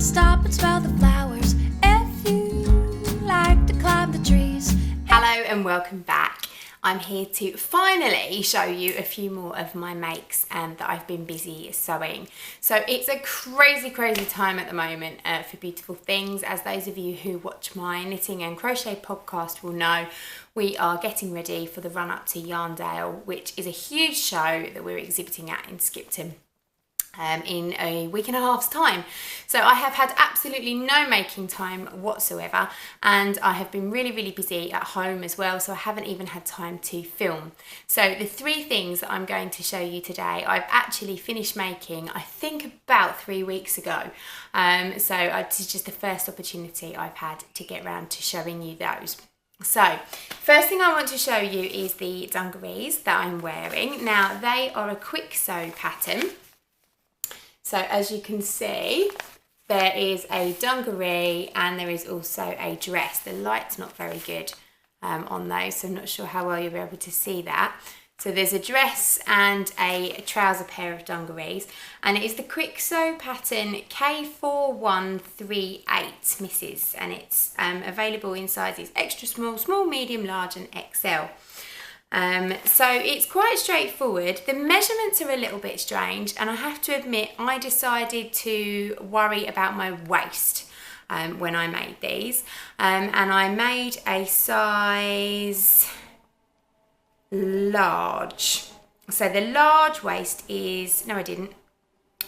to stop and smell the flowers, if you like to climb the trees. Hello and welcome back. I'm here to finally show you a few more of my makes that I've been busy sewing. So it's a crazy time at the moment for beautiful things. As those of you who watch my knitting and crochet podcast will know, we are getting ready for the run up to Yarndale, which is a huge show that we're exhibiting at in Skipton in a week and a half's time. So I have had absolutely no making time whatsoever, and I have been really busy at home as well, so I haven't even had time to film. So the three things that I'm going to show you today, I've actually finished making I think about 3 weeks ago. So this is just the first opportunity I've had to get around to showing you those. So, first thing I want to show you is the dungarees that I'm wearing. Now, they are a quick sew pattern. So as you can see, there is a dungaree and there is also a dress. The light's not very good on those, so I'm not sure how well you'll be able to see that. So there's a dress and a trouser pair of dungarees, and it is the quick sew pattern K4138 Mrs. and it's available in sizes extra small, small, medium, large and XL. So it's quite straightforward. The measurements are a little bit strange, and I have to admit I decided to worry about my waist when I made these, and I made a size large. So the large waist is, no I didn't,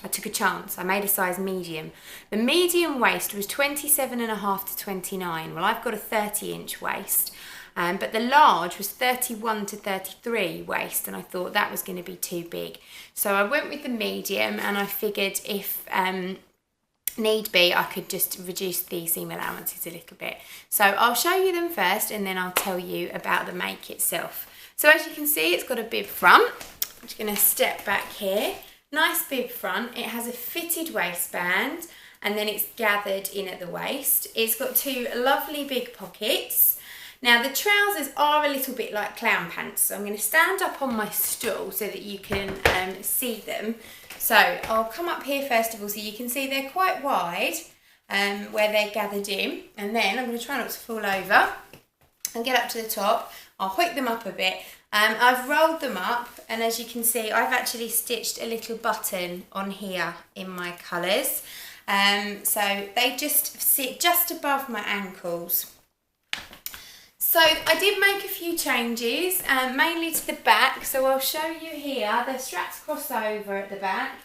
I took a chance, I made a size medium. The medium waist was 27.5 to 29. Well, I've got a 30-inch waist. But the large was 31 to 33 waist, and I thought that was going to be too big. So I went with the medium, and I figured if need be, I could just reduce the seam allowances a little bit. So I'll show you them first, and then I'll tell you about the make itself. So as you can see, it's got a bib front. I'm just going to step back here. Nice bib front. It has a fitted waistband, and then it's gathered in at the waist. It's got two lovely big pockets. Now the trousers are a little bit like clown pants, so I'm going to stand up on my stool so that you can see them. So I'll come up here first of all so you can see they're quite wide where they're gathered in, and then I'm going to try not to fall over and get up to the top. I'll hoik them up a bit. I've rolled them up, and as you can see I've actually stitched a little button on here in my colours. So they just sit just above my ankles. So I did make a few changes, mainly to the back, so I'll show you here. The straps cross over at the back,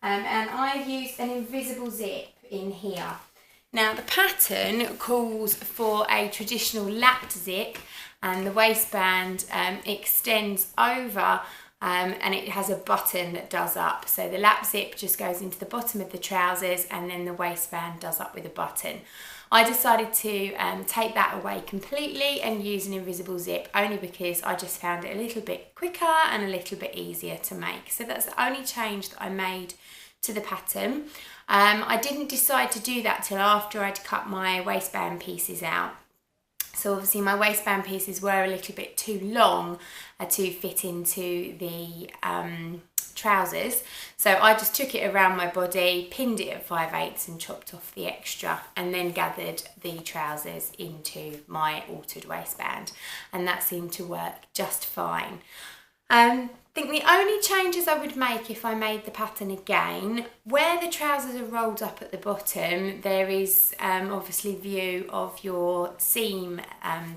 and I've used an invisible zip in here. Now the pattern calls for a traditional lapped zip, and the waistband extends over, and it has a button that does up. So the lap zip just goes into the bottom of the trousers, and then the waistband does up with a button. I decided to take that away completely and use an invisible zip, only because I just found it a little bit quicker and a little bit easier to make. So that's the only change that I made to the pattern. I didn't decide to do that till after I'd cut my waistband pieces out. So obviously my waistband pieces were a little bit too long to fit into the trousers, so I just took it around my body, pinned it at 5/8 and chopped off the extra, and then gathered the trousers into my altered waistband, and that seemed to work just fine. I think the only changes I would make if I made the pattern again, where the trousers are rolled up at the bottom, there is obviously view of your seam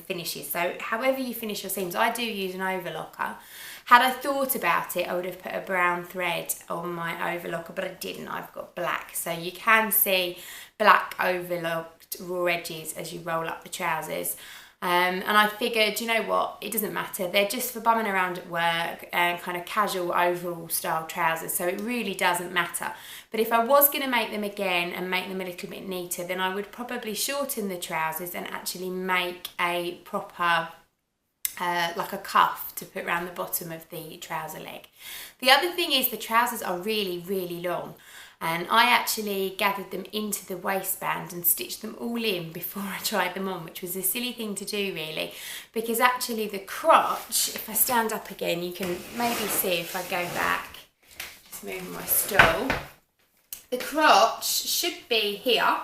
finishes. So however you finish your seams, I do use an overlocker. Had I thought about it, I would have put a brown thread on my overlocker, but I didn't. I've got black, so you can see black overlocked raw edges as you roll up the trousers. And I figured, you know what, it doesn't matter. They're just for bumming around at work and kind of casual overall style trousers, so it really doesn't matter. But if I was going to make them again and make them a little bit neater, then I would probably shorten the trousers and actually make a proper like a cuff to put around the bottom of the trouser leg. The other thing is the trousers are really long, and I actually gathered them into the waistband and stitched them all in before I tried them on, which was a silly thing to do really, because actually the crotch, if I stand up again, you can maybe see if I go back, just moving my stool, The crotch should be here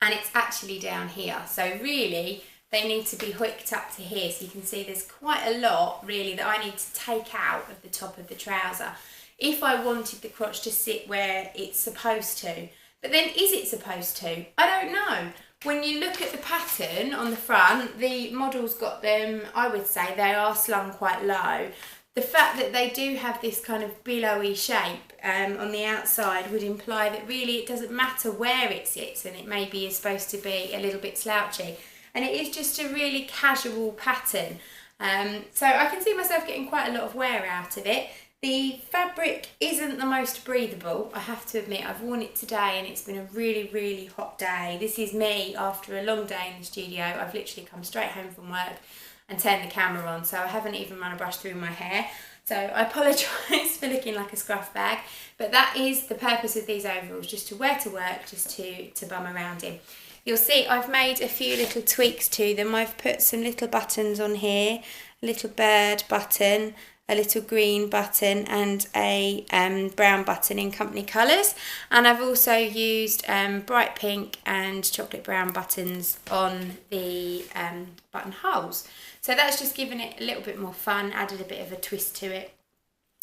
and it's actually down here. So really they need to be hooked up to here. So you can see there's quite a lot really that I need to take out of the top of the trouser if I wanted the crotch to sit where it's supposed to. But then is it supposed to? I don't know. When you look at the pattern on the front, the model's got them, I would say they are slung quite low. The fact that they do have this kind of billowy shape on the outside would imply that really it doesn't matter where it sits, and it maybe is supposed to be a little bit slouchy. And it is just a really casual pattern. So I can see myself getting quite a lot of wear out of it. The fabric isn't the most breathable, I have to admit. I've worn it today and it's been a really, really hot day. This is me after a long day in the studio. I've literally come straight home from work and turned the camera on, so I haven't even run a brush through my hair. So I apologise for looking like a scruff bag, but that is the purpose of these overalls, just to wear to work, just to bum around in. You'll see I've made a few little tweaks to them. I've put some little buttons on here, a little bird button, a little green button and a brown button in company colours, and I've also used bright pink and chocolate brown buttons on the buttonholes. So that's just given it a little bit more fun, added a bit of a twist to it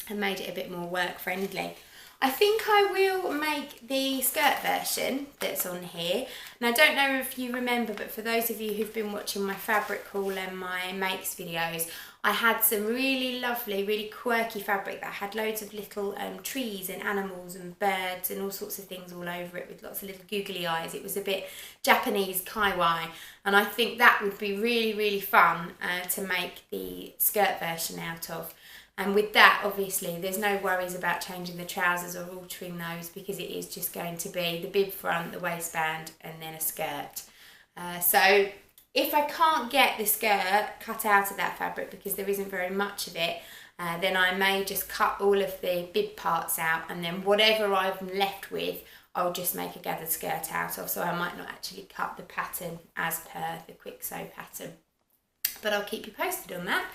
and made it a bit more work friendly. I think I will make the skirt version that's on here. And I don't know if you remember, but for those of you who've been watching my fabric haul and my makes videos, I had some really lovely, really quirky fabric that had loads of little trees and animals and birds and all sorts of things all over it with lots of little googly eyes. It was a bit Japanese kawaii, and I think that would be really, really fun to make the skirt version out of. And with that, obviously, there's no worries about changing the trousers or altering those, because it is just going to be the bib front, the waistband, and then a skirt. So if I can't get the skirt cut out of that fabric because there isn't very much of it, then I may just cut all of the bib parts out, and then whatever I'm left with, I'll just make a gathered skirt out of. So I might not actually cut the pattern as per the quick sew pattern. But I'll keep you posted on that.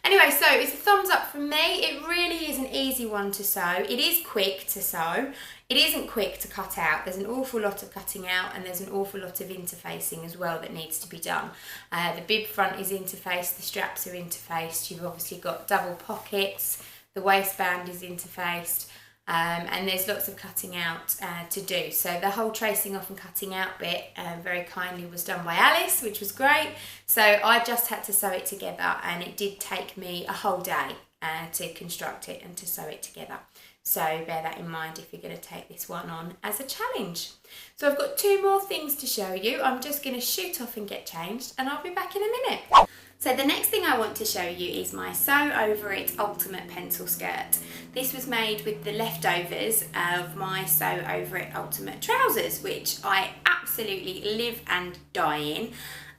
Anyway, so it's a thumbs up from me. It really is an easy one to sew. It is quick to sew. It isn't quick to cut out. There's an awful lot of cutting out, and there's an awful lot of interfacing as well that needs to be done. The bib front is interfaced, the straps are interfaced. You've obviously got double pockets. The waistband is interfaced. And there's lots of cutting out to do. So the whole tracing off and cutting out bit very kindly was done by Alice, which was great. So I just had to sew it together, and it did take me a whole day to construct it and to sew it together. So bear that in mind if you're going to take this one on as a challenge. So I've got two more things to show you. I'm just going to shoot off and get changed, and I'll be back in a minute. So the next thing I want to show you is my Sew Over It Ultimate Pencil Skirt. This was made with the leftovers of my Sew Over It Ultimate trousers, which I absolutely live and die in.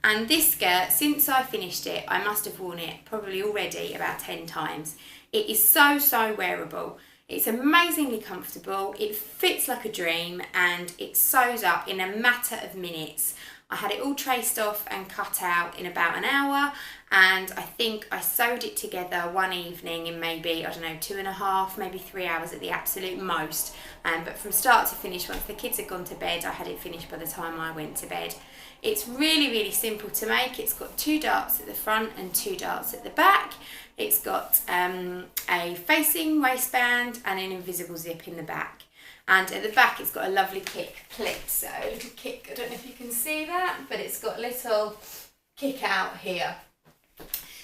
And this skirt, since I finished it, I must have worn it probably already about 10 times. It is so, so wearable. It's amazingly comfortable, it fits like a dream, and it sews up in a matter of minutes. I had it all traced off and cut out in about an hour, and I think I sewed it together one evening in maybe, I don't know, 2.5, maybe 3 hours at the absolute most. But from start to finish, once the kids had gone to bed, I had it finished by the time I went to bed. It's really, really simple to make. It's got 2 darts at the front and 2 darts at the back. It's got a facing waistband and an invisible zip in the back. And at the back it's got a lovely kick clip, so a little kick, I don't know if you can see that, but it's got a little kick out here.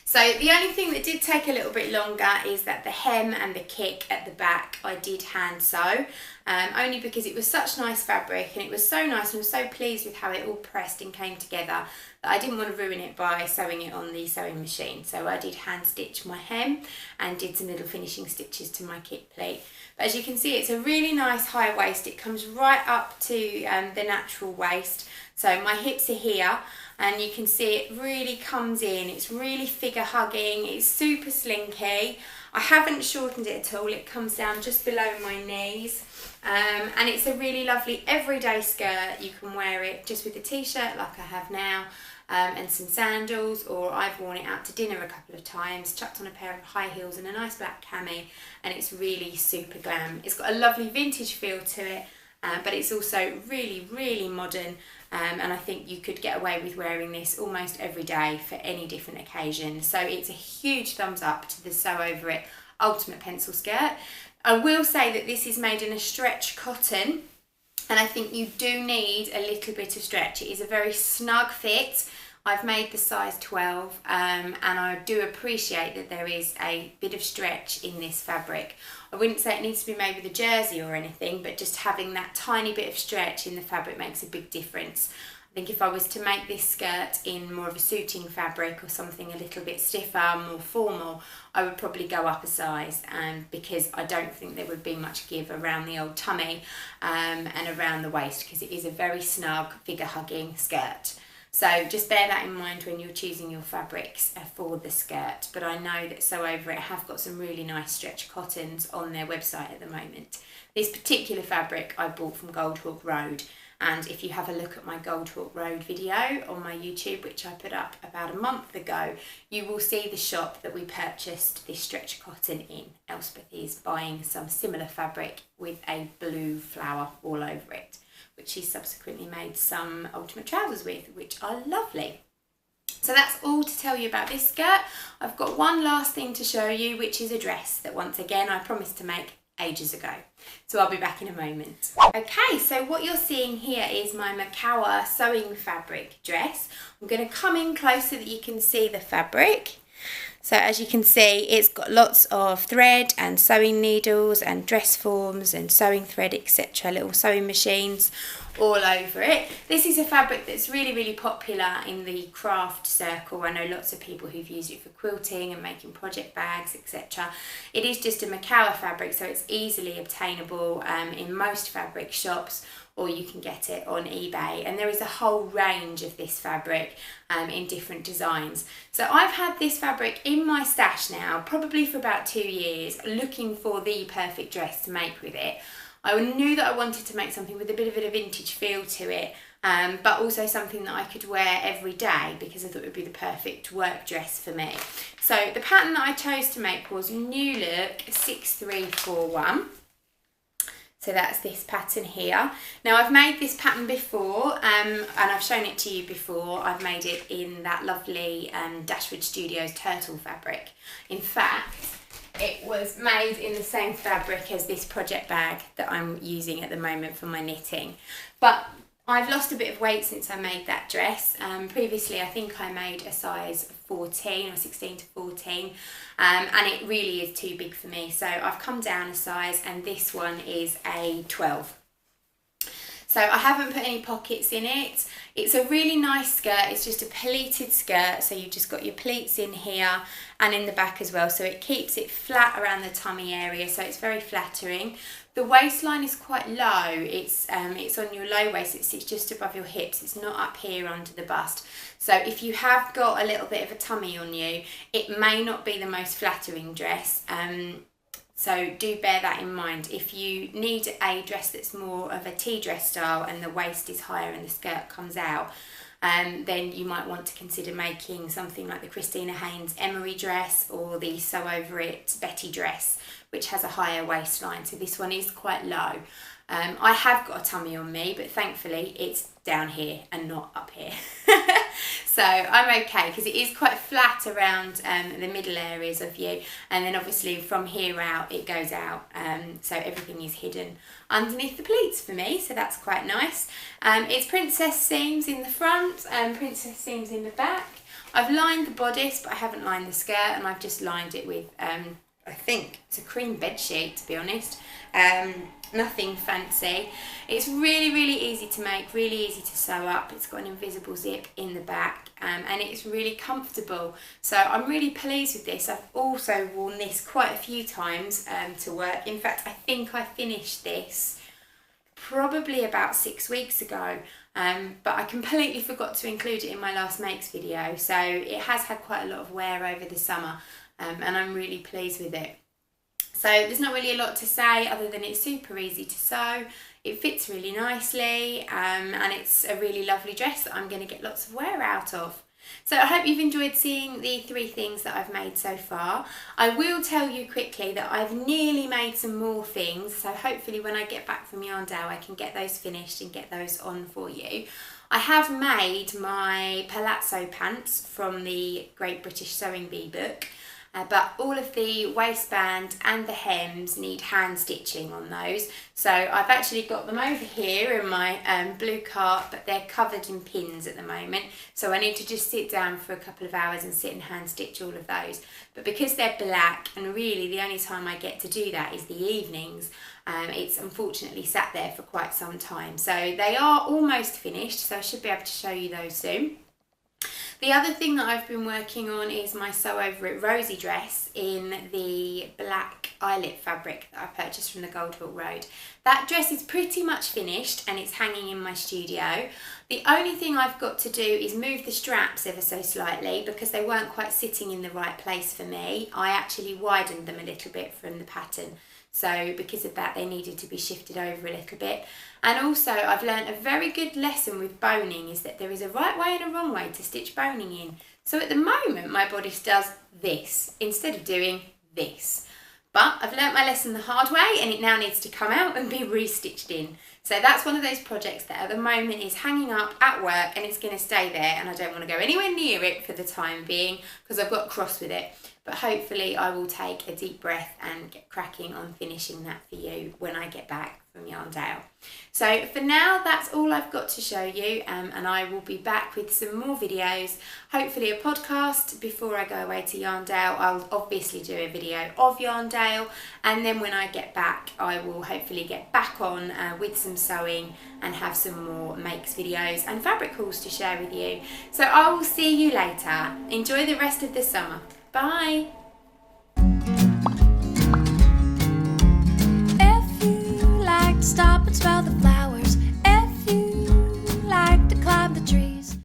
So the only thing that did take a little bit longer is that the hem and the kick at the back I did hand sew, only because it was such nice fabric and it was so nice, and I was so pleased with how it all pressed and came together that I didn't want to ruin it by sewing it on the sewing machine. So I did hand stitch my hem and did some little finishing stitches to my kick pleat. But as you can see, it's a really nice high waist. It comes right up to the natural waist. So my hips are here, and you can see it really comes in. It's really figure hugging. It's super slinky. I haven't shortened it at all. It comes down just below my knees. And it's a really lovely everyday skirt. You can wear it just with a t-shirt like I have now, and some sandals, or I've worn it out to dinner a couple of times, chucked on a pair of high heels and a nice black cami, and it's really super glam. It's got a lovely vintage feel to it, but it's also really, really modern, and I think you could get away with wearing this almost every day for any different occasion. So it's a huge thumbs up to the Sew Over It Ultimate Pencil Skirt. I will say that this is made in a stretch cotton, and I think you do need a little bit of stretch. It is a very snug fit. I've made the size 12, and I do appreciate that there is a bit of stretch in this fabric. I wouldn't say it needs to be made with a jersey or anything, but just having that tiny bit of stretch in the fabric makes a big difference. I think if I was to make this skirt in more of a suiting fabric or something a little bit stiffer, more formal, I would probably go up a size, because I don't think there would be much give around the old tummy and around the waist, because it is a very snug figure hugging skirt. So just bear that in mind when you're choosing your fabrics for the skirt. But I know that Sew Over It have got some really nice stretch cottons on their website at the moment. This particular fabric I bought from Goldhawk Road, and if you have a look at my Goldhawk Road video on my YouTube, which I put up about a month ago, you will see the shop that we purchased this stretch cotton in. Elspeth is buying some similar fabric with a blue flower all over it, which she subsequently made some ultimate trousers with, which are lovely. So that's all to tell you about this skirt. I've got one last thing to show you, which is a dress that once again I promised to make ages ago. So I'll be back in a moment. Okay, so what you're seeing here is my Makawa sewing fabric dress. I'm going to come in close so that you can see the fabric. So as you can see, it's got lots of thread and sewing needles and dress forms and sewing thread, etc. Little sewing machines all over it. This is a fabric that's really, really popular in the craft circle. I know lots of people who've used it for quilting and making project bags, etc. It is just a Makawa fabric, so it's easily obtainable in most fabric shops, or you can get it on eBay, and there is a whole range of this fabric in different designs. So I've had this fabric in my stash now probably for about 2 years, looking for the perfect dress to make with it. I knew that I wanted to make something with a bit of a vintage feel to it, but also something that I could wear every day, because I thought it would be the perfect work dress for me. So the pattern that I chose to make was New Look 6341. So that's this pattern here. Now I've made this pattern before, and I've shown it to you before. I've made it in that lovely Dashwood Studios turtle fabric. In fact, it was made in the same fabric as this project bag that I'm using at the moment for my knitting. But I've lost a bit of weight since I made that dress. Previously, I think I made a size 14 or 16 to 14, and it really is too big for me. So I've come down a size, and this one is a 12. So I haven't put any pockets in it. It's a really nice skirt. It's just a pleated skirt, so you've just got your pleats in here and in the back as well. So it keeps it flat around the tummy area, so it's very flattering. The waistline is quite low. It's on your low waist. It sits just above your hips. It's not up here under the bust. So if you have got a little bit of a tummy on you, it may not be the most flattering dress. So do bear that in mind. If you need a dress that's more of a tea dress style and the waist is higher and the skirt comes out, then you might want to consider making something like the Christina Haynes Emery dress or the Sew Over It Betty dress, which has a higher waistline. So this one is quite low. I have got a tummy on me, but thankfully it's down here and not up here. So I'm okay, because it is quite flat around the middle areas of you, and then obviously from here out it goes out, so everything is hidden underneath the pleats for me, so that's quite nice. It's princess seams in the front and princess seams in the back. I've lined the bodice, but I haven't lined the skirt, and I've just lined it with I think it's a cream bed sheet, to be honest. Nothing fancy. It's really, really easy to make, really easy to sew up. It's got an invisible zip in the back, and it's really comfortable. So I'm really pleased with this. I've also worn this quite a few times to work. In fact, I think I finished this probably about 6 weeks ago, but I completely forgot to include it in my last makes video. So it has had quite a lot of wear over the summer, and I'm really pleased with it. So there's not really a lot to say other than it's super easy to sew, it fits really nicely, and it's a really lovely dress that I'm going to get lots of wear out of. So I hope you've enjoyed seeing the 3 things that I've made so far. I will tell you quickly that I've nearly made some more things, so hopefully when I get back from Yarndale I can get those finished and get those on for you. I have made my palazzo pants from the Great British Sewing Bee book, but all of the waistband and the hems need hand stitching on those. So I've actually got them over here in my blue cart, but they're covered in pins at the moment. So I need to just sit down for a couple of hours and sit and hand stitch all of those. But because they're black, and really the only time I get to do that is the evenings, it's unfortunately sat there for quite some time. So they are almost finished, so I should be able to show you those soon. The other thing that I've been working on is my Sew Over It Rosie dress in the black eyelet fabric that I purchased from the Goldwell Road. That dress is pretty much finished and it's hanging in my studio. The only thing I've got to do is move the straps ever so slightly because they weren't quite sitting in the right place for me. I actually widened them a little bit from the pattern. So because of that, they needed to be shifted over a little bit. And also I've learned a very good lesson with boning is that there is a right way and a wrong way to stitch boning in. So at the moment my bodice does this instead of doing this. But I've learnt my lesson the hard way and it now needs to come out and be restitched in. So that's one of those projects that at the moment is hanging up at work and it's going to stay there, and I don't want to go anywhere near it for the time being because I've got cross with it. But hopefully I will take a deep breath and get cracking on finishing that for you when I get back from Yarndale. So for now, that's all I've got to show you, and I will be back with some more videos, hopefully a podcast before I go away to Yarndale. I'll obviously do a video of Yarndale, and then when I get back I will hopefully get back on with some sewing and have some more makes videos and fabric hauls to share with you. So I will see you later. Enjoy the rest of the summer. Bye!